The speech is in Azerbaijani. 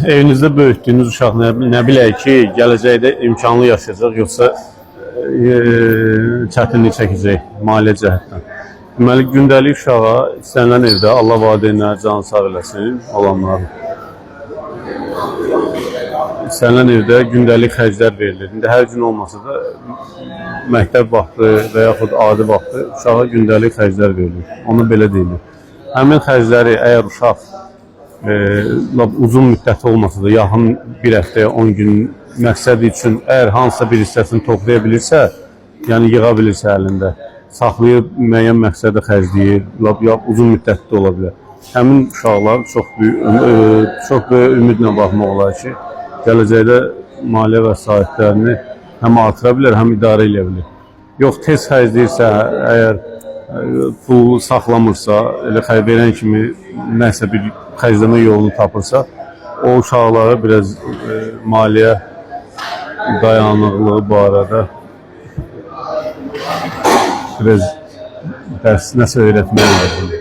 Evinizdə böyütdüyünüz uşaq nə bilək ki, gələcəkdə imkanlı yaşayacaq, yoxsa çətinlik çəkəcək maliyyə cəhətdən. Deməli, gündəlik uşağa istənilən evdə Allah valideynlərə canı sağ eləsin, olanları. İstənilən evdə gündəlik xərclər verilir. İndi hər gün olmasa da məktəb vaxtı və yaxud adi vaxtı uşağa gündəlik xərclər verilir. Onu belə deyilir. Həmin xərcləri əgər uşaq uzun müddət olmasa da, yaxın bir həftəyə 10 gün məqsədi üçün əgər hansısa bir hissəsini toplaya bilirsə, yəni yığa bilirsə əlində, saxlayıb müəyyən məqsədə xərcləyir, uzun müddətli ola bilər. Həmin uşaqlar çox böyük ümidlə baxmaq olar ki, gələcəkdə maliyyə vəsaitlərini həm artıra bilər, həm idarə edə bilər. Yox, tez xərcləyirsə, əgər pul saxlamırsa, elə verən kimi nəsə bir xərcləmə yolunu tapırsa, o uşaqlara biraz maliyyə dayanıqlığı barədə biraz nəsə öyrətmək lazımdır.